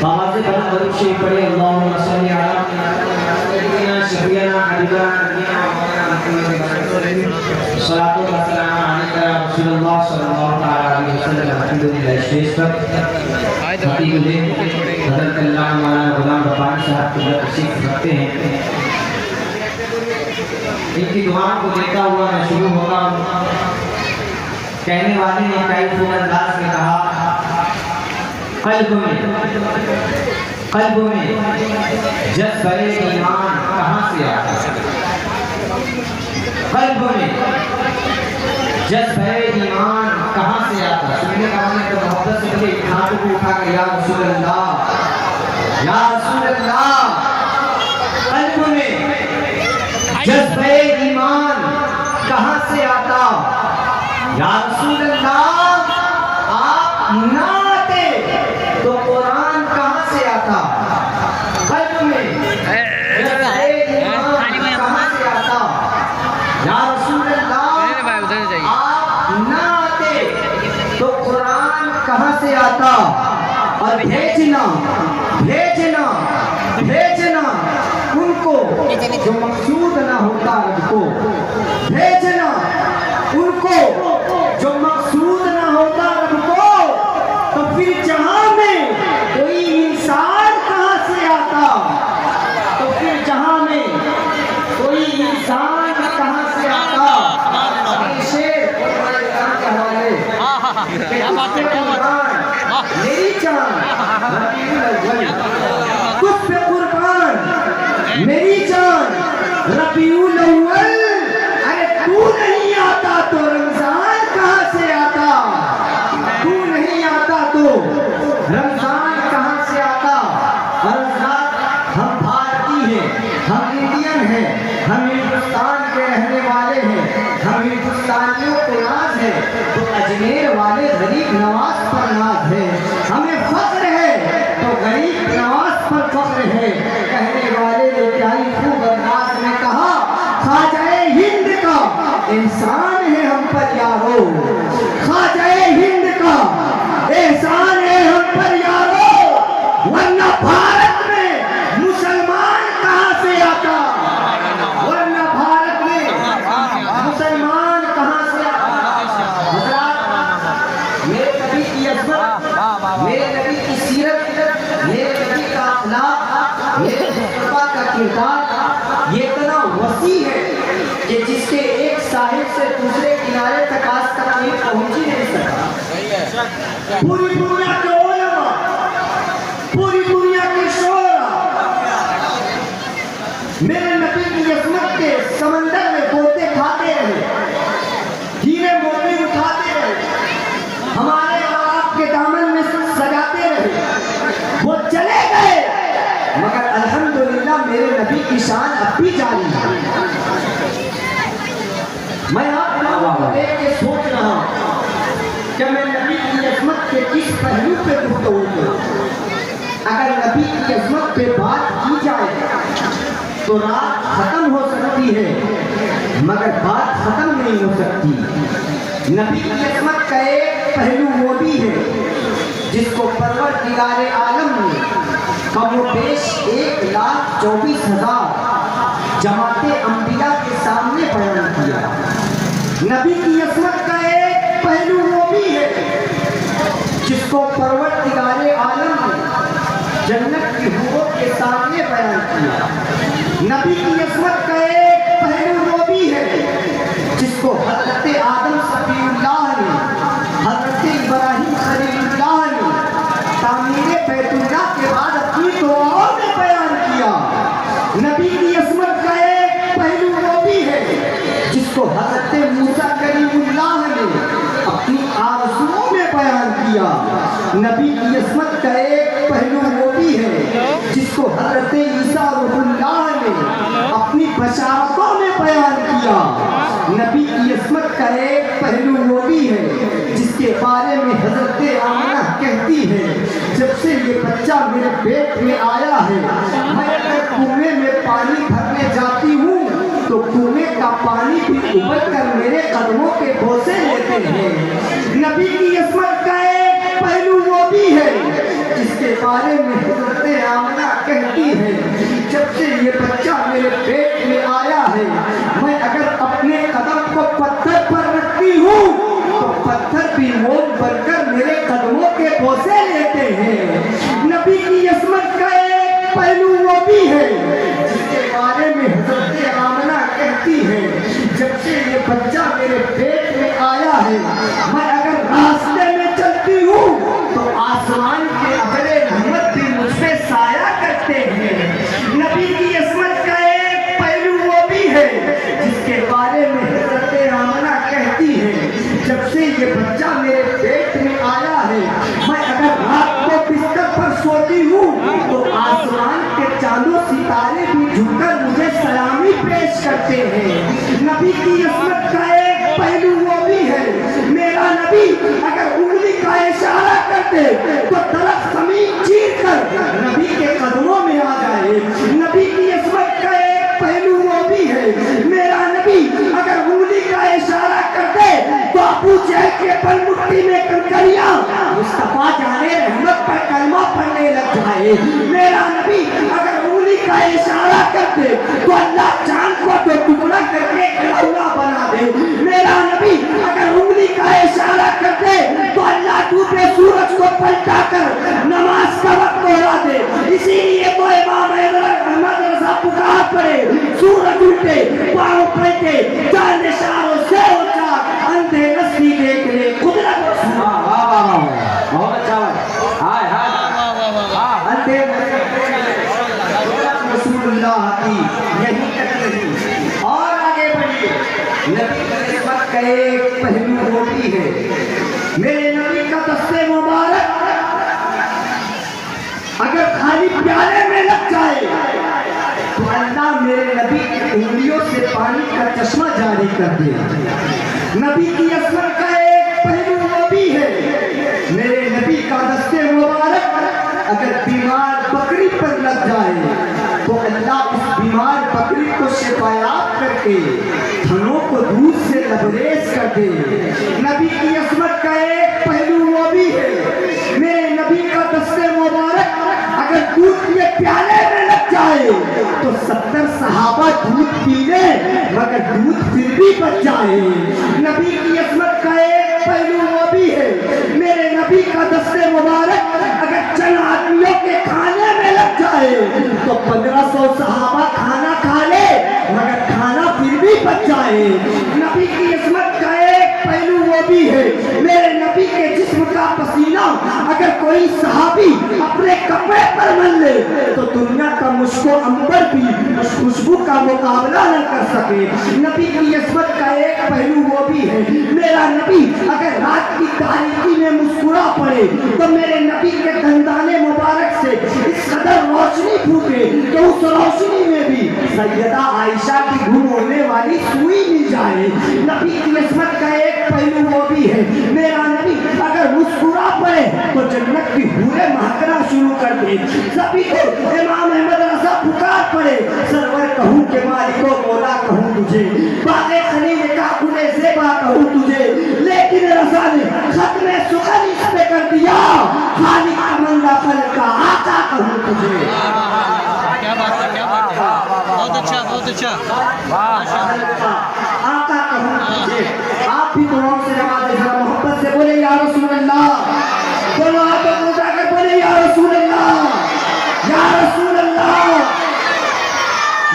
बाबा से बड़ा बड़ी शेर पढ़े अल्लाहुम्मा सल्ली अला सय्यिदिना शफीअना हबीबना सलातो व सलाम अलैका या रसूलल्लाह सल्लल्लाहु अलैहि वसल्लम। अल्हम्दुलिल्लाह स्टेज पर खतीब हज़रत अल्लामा मौलाना गुलाम रब्बानी साहब की तशरीफ रखते हैं। इनकी दुआओं को देता हुआ मैं शुरू होता हूँ। कहने वाले ने कई खूब अंदाज में कहा, कल्ब में जज़्बे ईमान कहाँ से आता है? कल्ब में जज़्बे ईमान कहाँ से आता है? सुनने का मन तो मोहब्बत से बोले, हाथों को उठा कर या रसूल अल्लाह, या रसूल अल्लाह। कल्ब में जज़्बे ईमान कहाँ से आता? या रसूल अल्लाह, आप ना आते तो कुरान कहाँ से आता? कल्ब में जज़्बे ईमान कहाँ से आता? या रसूल अल्लाह, आप ना आते तो कुरान कहाँ से आता? और भेजना भेजना भेजना उनको जो मकसूद ना होता रब भेजना उनको जो मकसूद ना होता रब को, तो फिर जहां में कोई इंसान कहाँ से आता? तो फिर जहां में कोई इंसान कहाँ से आता? शेर मेरी जान कुछ पे कुर्बान, मेरी जान रबीउल अव्वल। अरे तू नहीं आता तो रमजान कहाँ से आता? तू नहीं आता तो रमजान कहाँ से आता? रमजान, हम भारतीय हैं, हम इंडियन हैं, हम हिंदुस्तान के रहने वाले हैं, हम हिंदुस्तानियों को नाज है तो अजमेर वाले गरीब नवाज पर नाज है। हमें फख्र है तो गरीब नवाज पर फख्र है। कहने वाले ने क्या ही खूब अंदाज में कहा, ख्वाजाए हिंद का एहसान है हम पर यारो, ख्वाजाए हिंद का एहसान है हम पर यारो। वरना भारत में मुसलमान कहाँ से आता? वरना भारत में मुसलमान कहाँ से आता? हज़रात, मेरे नबी की अज़मत, मेरे नबी की सीरत, मेरे नबी का अखलाक, मेरे मुस्तफा का किरदार ये इतना वसी है कि जिसके एक साहिब से दूसरे किनारे तक आज तक नहीं पहुंच ही नहीं सका। पूरी दुनिया के उलमा, पूरी दुनिया के शोरा मेरे नबी की अज़मत के समंदर में गोते खाते रहे, हीरे मोती उठाते रहे, हमारे बाप के दामन में सजाते रहे। वो चले गए मगर अल्हम्दुलिल्लाह मेरे नबी की शान अब भी जारी है। मैं आप लोगों को देख के सोच रहा हूँ कि मैं नबी की अज़मत के किस पहलू पे गुफ्तगू करूं। अगर नबी की अज़मत पे बात की जाए तो रात खत्म हो सकती है मगर बात खत्म नहीं हो सकती। नबी की अज़मत का एक पहलू वो भी है जिसको परवरदिगारे आलम ने कमोबेश 1,24,000 जमाते अंबिया के सामने बयान किया। नबी की अज़मत का एक पहलू वो भी है जिसको परवरदिगारे आलम ने जन्नत की हूरों के सामने बयान किया। नबी की अज़मत का एक पहलू वो भी है जिसको हज़रत आदम सफ़ीउल्लाह ने, हज़रत इब्राहीम खलीलुल्लाह ने तामीरे बैतुल्लाह के बाद अपनी दुआओं में बयान किया। नबी की अज़मत का एक पहलू वो भी है जिसको हज़रत मूसा कलीमुल्लाह ने अपनी आरज़ुओं में बयान किया। नबी की अज़मत का एक पहलू वो भी है जिसको हज़रत ईसा रूहुल्लाह ने अपनी बशारतों में बयान किया। नबी की अज़मत का एक पहलू वो भी है जिसके बारे में हज़रत आमिना कहती है, जब से ये बच्चा मेरे पेट में आया है मैं अगर कुएं में पानी भरने जाती हूँ तो कुएं का पानी भी उबल कर मेरे कदमों के बोसे लेते हैं। नबी की अज़मत का एक पहलू वो भी है जिसके کے بارے میں حضرت آمنہ کہتی ہے جب سے یہ بچہ میرے پیٹ میں آیا ہے میں اگر اپنے قدم کو پتھر پر رکھتی ہوں تو پتھر بھی موم بن کر میرے قدموں کے بوسے لیتے ہیں. نبی کی عصمت کا ایک پہلو وہ بھی ہے جس کے بارے میں حضرت آمنہ کہتی ہے جب سے یہ بچہ میرے پیٹ میں آیا ہے میں اگر راستے میں چلتی ہوں تو آسمان کے ابرے رحمت بھی مجھ پہ سایہ کرتے ہیں. نبی کی عصمت کا ایک پہلو وہ بھی ہے جس کے بارے میں حضرت آمنہ کہتی ہے جب سے یہ بچہ میرے پیٹ میں آیا ہے میں اگر رات کو بستر پر سوتی ہوں تو آسمان کے چاند و ستارے بھی جھک کر مجھے سلامی پیش کرتے ہیں. نبی کی عصمت کا ایک پہلو وہ بھی ہے میرا نبی اگر انگلی کا اشارہ کرتے تو درخت زمین چیر کر نبی کے قدموں میں آ جائے. نبی کی عصمت کا ایک پہلو وہ بھی ہے میرا نبی اگر انگلی کا اشارہ کرتے تو ابو جہل کے بل مٹی میں کنکریاں مصطفیٰ جان رحمت پر کلمہ پڑھنے لگ جائے. میرا نبی اگر انگلی کا اشارہ کرتے تو اللہ چاند کو تو ٹکڑا کر کے کھلونا بنا دے. میرا نبی اگر انگلی کا اشارہ کرتے تو اللہ ڈوبے سورج کو پلٹا کر نماز کا وقت دوہرا دے. اسی لیے تو امام احمد رضا پکار پڑے سورج الٹے پاؤں پلٹے چاند اشاروں سے اونچا اندھے نسلی دیکھ لے قدرت بہت اچھا ہائے اندھے قدرت رسول اللہ کی یہی تک نہیں. اور آگے بڑھیے نبی کی عصمت کا ایک پہلو وہ بھی ہے میرے نبی کا دست مبارک اگر خالی پیالے میں لگ جائے تو اللہ میرے نبی کی انگلیوں سے پانی کا چشمہ جاری کر دے. نبی کی عصمت کا ایک پہلو وہ بھی ہے میرے نبی کا دست مبارک اگر بیمار بکری پر لگ جائے تو اللہ اس بیمار بکری کو شفایاب کر کے تھنوں کو دودھ سے لبریز کر دے. نبی کی عصمت کا ایک پہلو وہ بھی ہے میرے نبی کا دست مبارک اگر دودھ کے پیالے میں لگ جائے تو 70 صحابہ دودھ پی لیں مگر دودھ پھر بھی بچ جائے. نبی کی عصمت کا ایک پہلو وہ بھی ہے میرے نبی کا دست مبارک اگر چند آدمیوں کے کھانے میں لگ جائے تو 1500 صحابہ کھانا کھا لے مگر کھانا پھر بھی بچ جائے. نبی کی عصمت کا ایک پہلو وہ بھی ہے میرے نبی کے جسم کا پسینہ اگر کوئی صحابی اپنے کپڑے پر مل لے تو دنیا کا مشک و عنبر بھی اس خوشبو کا مقابلہ نہ کر سکے. نبی کی عصمت کا ایک پہلو وہ بھی ہے میرا نبی اگر رات کی تاریکی میں مسکرا پڑے تو میرے نبی کے دندانے مبارک سے اس قدر روشنی پھوٹے کہ اس روشنی میں بھی سیدہ عائشہ کی گم ہونے والی سوئی مل جائے. نبی کی عصمت کا ایک پہلو وہ بھی ہے میرا نبی اگر مسکرا پڑے تو جنت کی حوریں مہکنا شروع کر دے. سبھی کو امام احمد رضا پکار پڑے سرور کہوں کہ مالکو مولا کہوں تجھے باغ خلیل کا گلے زیبا کہوں تجھے لیکن رضا نے ختم سخن اس پہ کر دیا خالق امندہ فل کا آقا کہوں تجھے. کیا بات ہے بہت اچھا آقا کہوں تجھے. آپ بھی دعاؤں سے نوازے ذرا محبت سے بولے یا رسول اللہ. دونوں ہاتھوں کو اٹھا کر بولے یا رسول اللہ یا رسول اللہ.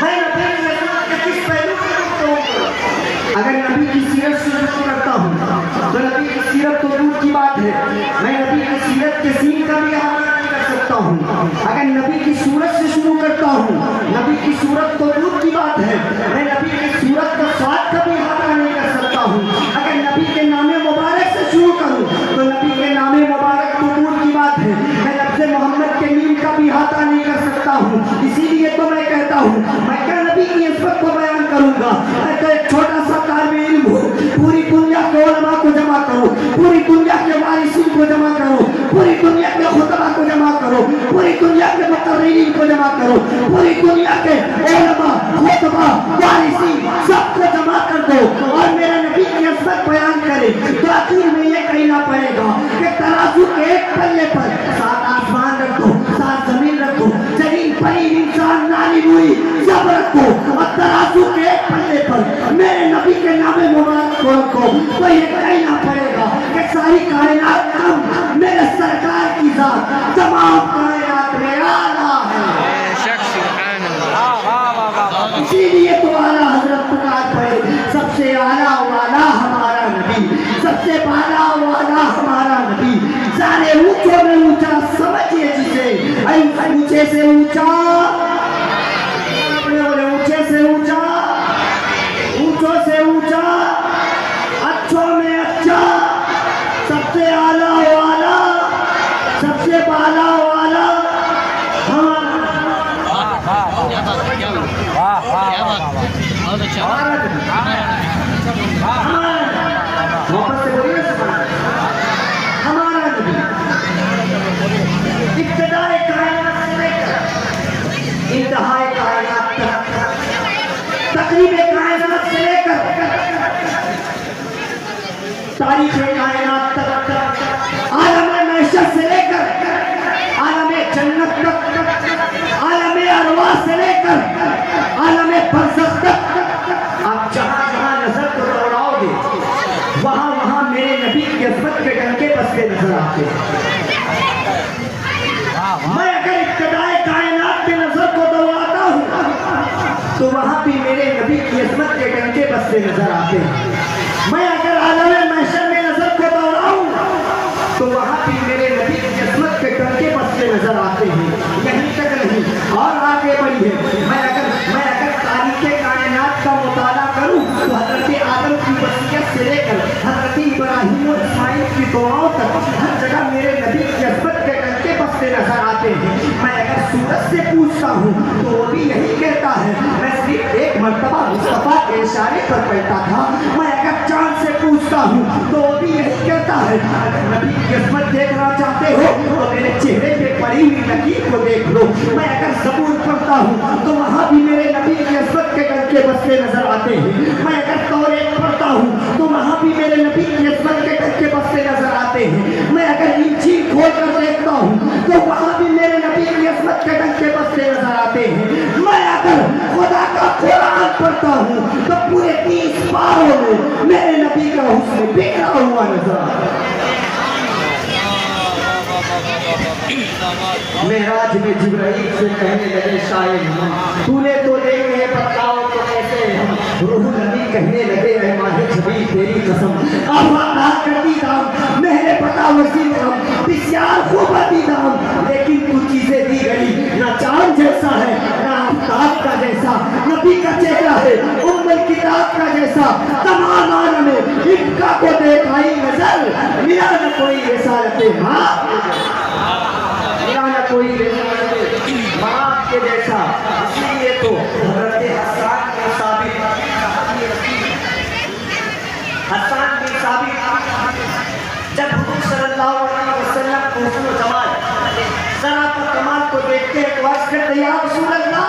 میں نبی کی عصمت کے کس پہلو پر گفتگو کروں؟ اگر نبی کی سیرت سے شروع کرتا ہوں تو نبی کی سیرت تو دور کی بات ہے میں نبی کی سیرت کے سین کا بھی احاطہ نہیں کر سکتا ہوں. اگر نبی کی صورت سے شروع کرتا ہوں نبی کی صورت تو دور کی بات ہے میں نبی کی صورت کا سواد کا بھی احاطہ نہیں کر سکتا ہوں. اگر نبی کے نام مبارک سے شروع کروں تو نبی کے نام مبارک تو دور کی بات ہے میں لفظ محمد کے نیم کا بھی احاطہ نہیں کر سکتا ہوں. اسی لیے تو میں کہتا ہوں میں کیا نبی کی عصمت کو بیان کروں گا. میں تو ایک چھوٹا سا طالب علم ہوں. پوری دنیا کے علماء کو جمع کرو پوری دنیا کے وارثین کو جمع کرو پوری دنیا کے خطبہ کو جمع کرو پوری دنیا کے مقررین کو جمع کرو پوری دنیا کے علماء خطبہ وارثین سب کو جمع کر دو اور میرا نبی کی عصمت بیان کرے تو آخر میں یہ کہنا پڑے گا کہ ترازو کے ایک پلے پر 7 آسمان رکھ دو नारी हुई सब रखो और तराजू के एक पल्ले पर मेरे नबी के नामे मुबारक को रखो तो ये कहना पड़ेगा कि सारी कायनात कम मेरे सरकार की जात तमाम कायनात में आला है। इसीलिए तो आला हजरत पुकार पड़े सबसे आला वाला हमारा नबी, सबसे बाला वाला हमारा नबी, सारे ऊंचों में ऊंचा समझिए जिसे ऊंचे से ऊंचा, ऊंचे से ऊंचा, ऊंचों से ऊंचा, अच्छों में अच्छा, सबसे आला वाला, सबसे बाला वाला हमारा बहुत अच्छा वापस से बोलिए हमारा नबी इब्तिदाए कायनात से लेकर इंतहाए कायनात तक, तकरीबे कायनात से लेकर तारीखे कायनात तक, आलम महशर से लेकर आलम जन्नत तक, आलम अरवाह से लेकर आलम बरज़ख तक, आप जहां जहां नजर को दौड़ाओगे वहां वहां मेरे नबी की अज़मत के डंके बसते नजर आते हैं। मैं अगर इब्तिदाए कायनात में नजर को दौड़ाता हूं तो वहां भी मेरे नबी की अज़मत के डंके बसते नजर आते हैं। मैं अगर आलम महशर में नजर को दौड़ाऊं तो वहां भी मेरे नबी की अज़मत के डंके बसते नजर आते हैं। यहीं तक नहीं और आगे बढ़िए, मैं अगर तारीख़े कायनात का मुताला करूं तो हज़रत आदम की वसीयत से लेकर हज़रत इब्राहीम और इस्माइल की दुआओं तक हर जगह मेरे नबी की अज़मत के डंके बसते नजर आते हैं। मैं अगर सूरज से पूछता हूं तो वो भी यही कहता है, मैं सिर्फ एक मर्तबा मुस्तफा के इशारे पर कहता था। मैं अगर चांद से पूछता हूं तो वो भी यही कहता है, अगर नबी की अज़मत देखना चाहते हो तो मेरे चेहरे पे पड़ी हुई लकीर को देख लो। मैं अगर ज़बूर पढ़ता हूं तो वहां भी मेरे नबी की अज़मत के डंके बसते नजर आते हैं। मैं अगर तौरात पढ़ता हूं तो वहां भी मेरे नबी की अज़मत के डंके बसते नजर आते हैं। मैं अगर इंजील खोल कर देखता हूं तो वहां भी मेरे नबी की अज़मत के डंके बसते नजर आते हैं। मैं अगर खुदा का कुरान पढ़ता हूं तो पूरे 30 पारों में मेरे नबी का हुस्न बिखरा हुआ नजर आता है। मेराज में जिब्राइल से कहने लगे शायद तूने तो देखे है बताओ तो कैसे हम, रूह नबी कहने लगे ऐ माहे छबी तेरी कसम आफा करती दाम मेरे पता वसीम हम बिस्यार खूब दी दाम, लेकिन कुछ चीजें दी गई ना चांद जैसा है ना आफ्ताब का जैसा, नबी का चेहरा है उम्मुल किताब का जैसा, तमाम आलम में इनका को देखाई नजर मिला न कोई रिसालत माँ, ना कोई बाप के जैसा। इसलिए तो हज़रत हसन बिन साबित जब हुजूर सल्लल्लाहु अलैहि वसल्लम को हुस्न व जमाल शराफ़त व कमाल को देखते हैं तो अर्ज़ करते हैं या रसूल अल्लाह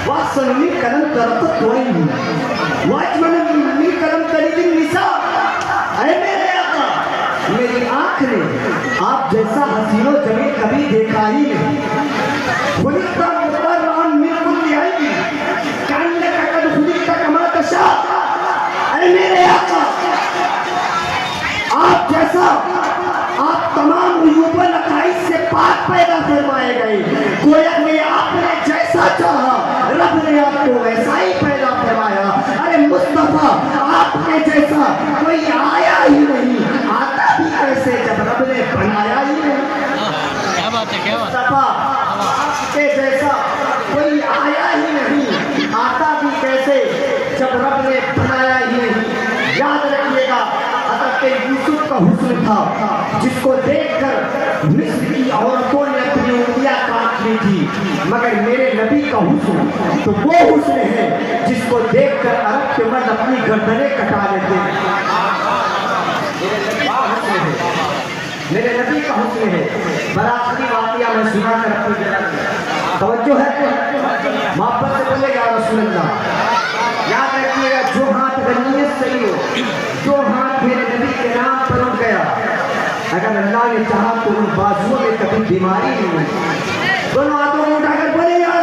वासनी कलम तरत तोई वाजमनी कलम तरीदिन निसा, अरे मेरे आका मेरी आँख ने आप जैसा हसीनो जमीन कभी देखा ही नहीं। खुलिक़्ता मुबर्रअन मिन कुल्ली ऐबी कअन्नका क़द खुलिक़्ता कमा तशा, अरे मेरे आका आप जैसा आप तमाम उयूब व नक़ाइस से पाक पैदा फरमाए गए। गोया में आपने जैसा चाहा रब ने आपको वैसा ही पैदा फरमाया। अरे मुस्तफा आपके जैसा कोई आया ही नहीं, आता भी कैसे जब रब ने बनाया ही नहीं। क्या बात है, क्या बात है। मुस्तफा आपके जैसा कोई आया ही नहीं, आता भी कैसे जब रब ने बनाया ही नहीं। याद रखिएगा हज़रत यूसुफ का हुस्न था जिसको देखकर मिस्र की औरतों ने अपनी उंगलियां काट ली थी, मगर मेरे नबी का हुस्न तो वो हुस्न है जिसको देखकर अरब के मर्द अपनी गर्दनें कटा लेते हैं। मेरे नबी का हुस्न है। बराबरी वाक़िया में सुना कर अपनी तवज्जो है, मोहब्बत से बोले या रसूल अल्लाह। याद रखिएगा जो हाथ गनीयत सही हो, जो हाथ मेरे नबी के नाम पर उठ गया, अगर अल्लाह ने चाहा तो उन बाजुओं में कभी बीमारी नहीं हुई। दोनों हाथों को उठाकर बोले या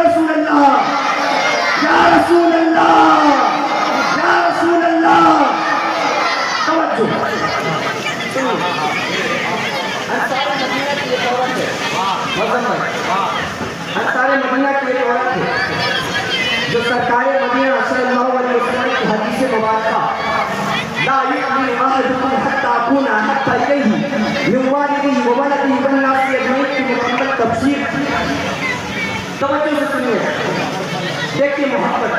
अंसारे मदीना की एक औरत है जो सरकार मदीना सल्लल्लाहु अलैहि वसल्लम की हदीस मुबारका ला युमिनु अहदुकुम हत्ता अकूना हत्ता इलैहि मिन वालिदिही व वलदिही वन नासी अजमईन की मुकम्मल तफसीर थी। तवज्जो से सुनिए, देखिए मोहब्बत,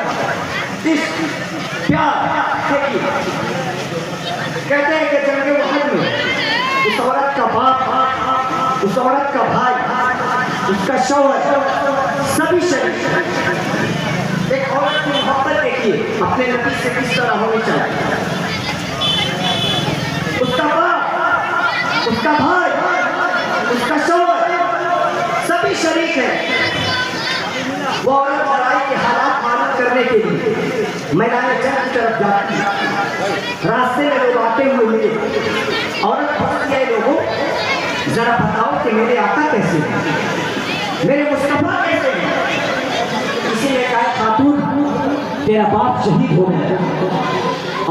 इश्क, प्यार, देखिए कहते हैं कि जंग उहद में उस औरत का बाप, उस औरत का भाई, उसका शौहर, सभी शरीक एक औरत की मोहब्बत देखिए अपने नबी से किस तरह होनी चाहिए। उसका बाप, उसका भाई, उसका शौहर, सभी शरीक है। वो औरत लड़ाई के हालात मालूम करने के लिए मैदान जंग की तरफ जाती है। रास्ते में लोग आते हुए मिले, औरत पूछती है लोगों जरा बताओ कि मेरे आका कैसे हैं, मेरे मुस्तफा कैसे हैं। किसी ने कहा खातून तेरा बाप शहीद हो गया।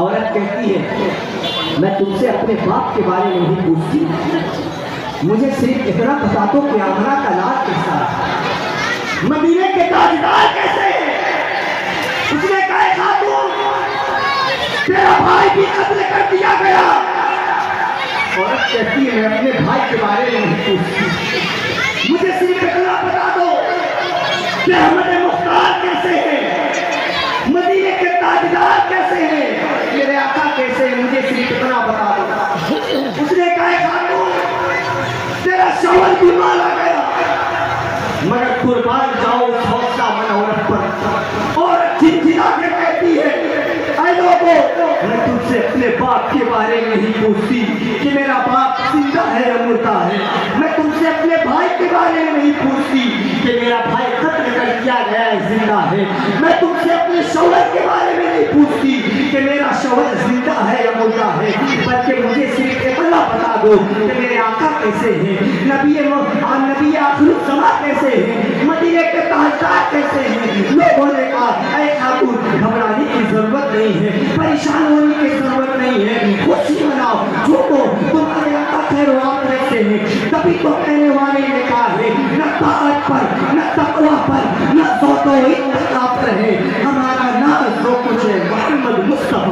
औरत कहती है मैं तुमसे अपने बाप के बारे में नहीं पूछती, मुझे सिर्फ इतना बता दो कि आमना का लाल कैसा है, मदीने के ताजदार कैसे हैं। उसने कहा खातून तेरा भाई भी कत्ल कर दिया गया। औरत कहती है मैं अपने भाई के बारे में नहीं पूछती, मुझे सिर्फ इतना बता दो कि अहमद मुख्तार कैसे हैं, मदीने के ताजदार कैसे हैं, मेरे आका कैसे हैं, मुझे सिर्फ इतना बता दो। उसने कहा खातून तेरा शौहर बीमार आ गया, मगर कुर्बान जाओ उस हौसला मन औरत पर। और चिंचिला के कहती है ऐ लोगों मैं तुमसे अपने बाप के बारे में नहीं पूछती कि मेरा बाप जिंदा है या मुर्दा है, मैं तुमसे अपने भाई के बारे में नहीं पूछती कि मेरा भाई कत्ल कर दिया गया है जिंदा है, मैं तुमसे अपने शौहर के बारे में नहीं पूछती कि मेरा शौहर जिंदा है या मुर्दा है, बल्कि मुझे सिर्फ इतना बता दो कि मेरे आका कैसे हैं, नबी आखिर ज़मां कैसे हैं, मदीने के ताजदार कैसे हैं। लोगों ने कहा ऐ खातून घबराने की जरूरत नहीं है, परेशान होने की जरूरत नहीं है, खुशी मनाओ, झूठो तुम्हारे आका खैरवाब कैसे हैं। तभी तो कहने वाले ने कहा है न ताकत पर, न तकवा पर, न ज़ौक़-ओ-इत्तिक़ा पर है हमारा नाज़ जो कुछ है मोहम्मद मुस्तफा